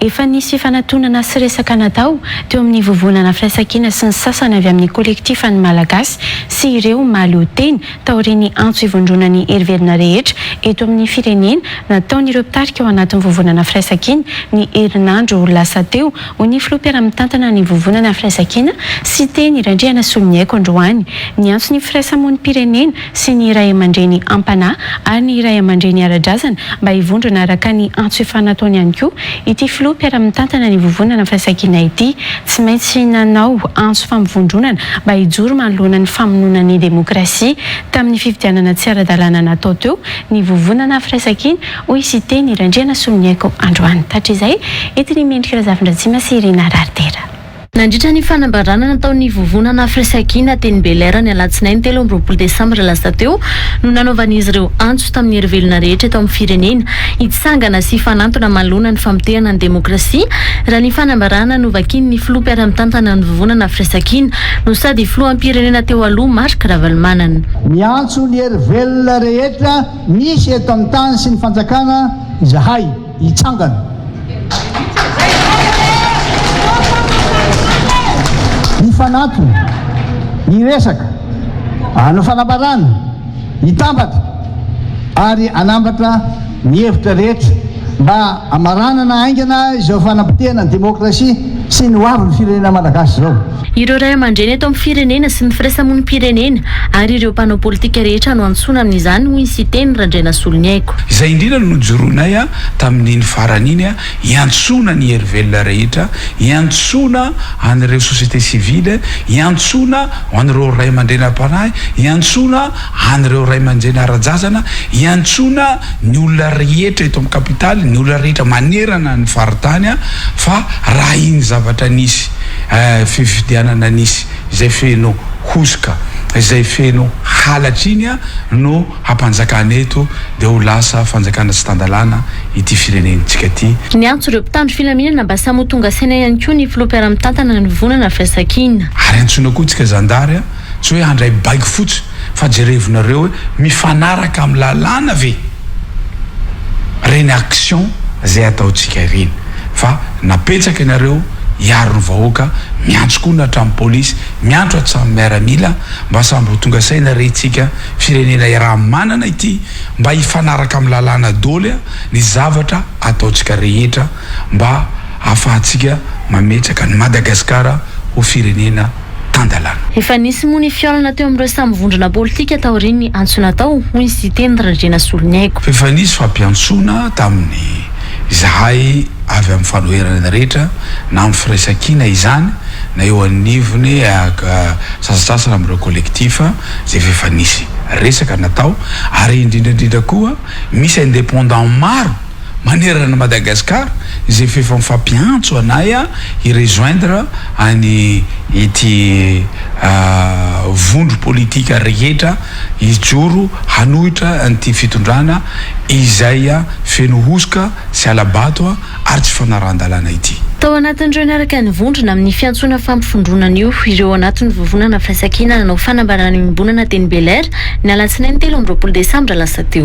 efa nisy fanatonana sy resaka natao teo amin'ny vovonana firaisan-kina sy ny sasany avy amin'ny kolektifa ny malagasy sy ireo mahaleo teny taoriany antso ivondronany herivelona rehetra eto amin'ny firenena nataon'ireo mpitarika ao anatin'ny vovonana firaisan-kina ny herinandro lasa teo ho ny filoam-piara-mitantana ny vovonana firaisan-kina sy teny irandriana solonyaiko androany ny antso ny firaisamonim-pirenena sy ny iray aman-dreny ampanahy ary ny iray aman-dreny ara-drazana mba hivondrona araka ny antso efa nataony ihany koa ity filoam-piara-mitantana ny vovonana firaisan-kina ity tsy maintsy nanao antso famivondronana mba hijoro manoloana ny famonoana ny demokrasia tamin'ny fifidianana tsy ara-dalàna natao teo ny vovonana firaisan-kina hoy sy teny irandriana solonyaiko androany tatrizay etiny mendrika razavindratsima sy irina raritera. Nandritra ny fanambarana nataon'ny vovonana firaisan-kina teny Belair ny alatsinainy 13 Desambra lasa teo no nanaovan'izy ireo antso tamin'ny herivelona rehetra eto amin'ny firenena hitsangana sy fanantona manoloana ny famotehana ny demokrasia raha ny fanambarana no vakiany ny filoam-piara-mitantana ny vovonana firaisan-kina no sady filoam-pirenena teo aloha Marc Ravalomanana. Miantso ny herivelona rehetra misy eto amin'ny tany sy ny fanjakana izahay hitsangana. Ny fanatona, ny resaka, ny fanambarana, hitambatra ary anambatra ny hevitra rehetra mba amaranana aingana izao fanapotehana ny demokrasia sy ny hoavin'ny firenena malagasy zao. Ireo ray aman-dreny eto amin'ny firenena sy ny firaisamonim-pirenena ary ireo mpanao politika rehetra no antsoina amin'izany hoy sy teny Randrena Solonyaiko. Izay indrindra no nojoroanay tamin'iny farany iny hiantsona ny herivelona rehetra, hiantsona an'ireo société civile, hiantsona an'ireo ray aman-dreny ampanahy, hiantsona an'ireo ray aman-dreny ara-drazana, hiantsona ny olona rehetra eto amin'ny kapitaly, ny olona rehetra manerana ny faritany fa raha iny zavatra nisy fifidianana nisy izay feno hosoka izay feno halatra iny no hampanjakana eto dia ho lasa fanjakana tsy tandalana ity firenentsika ity. Ny antso ireo mpitandro filaminana mba samy ho tonga saina ihany koa ny filoam-piara-mitantana ny vovonana firaisan-kina. Ary antsoina koa tsika zandary tsy hoe handray baiky fotsy fa jerevinareo hoe mifanaraka amin'ny lalàna ve reny action zay ataontsika ireny fa napetsaka ianareo hiaro ny vahoaka miantso koa natramin'ny polisy miantso atsamy miaramila mba samby ho tonga saina retsika firenena raha manana ity mba hifanaraka amin'ny lalàna doly ny zavatra ataontsika rehetra mba ahafahantsika mametraka ny Madagasikara ho firenena tandalana. Efa nisy moa ny fiolana teo amin'ireo samy vondrona politika taoriany antso natao hoy sy teny Randrena Solonyaiko. Efa nisy fampiantsoana tamin'ny izahay avy amin'ny fanoherana rehetra na amin'ny firaisan-kina izany na eo anivony sasasasana amin'ireo kolektifa zay efa nisy resaka natao ary indrindrandrindra koa misy indépendant maro manerana Madagasikara izay efa mifampiantso anay hirejoindre any ity vondro politika rehetra hijoro hanohitra an'ity fitondrana izay feno hosoka sy alabato ary tsy fanaran-dalàna ity. Tao anatin'ireo niaraka ny vondrona amin'ny fiantsona fampifondronana io ireo anatin'ny vovonana firaisan-kina nanao fanambarana ny mimbonana teny Belair ny alatsinainy 13 Desambra lasa teo.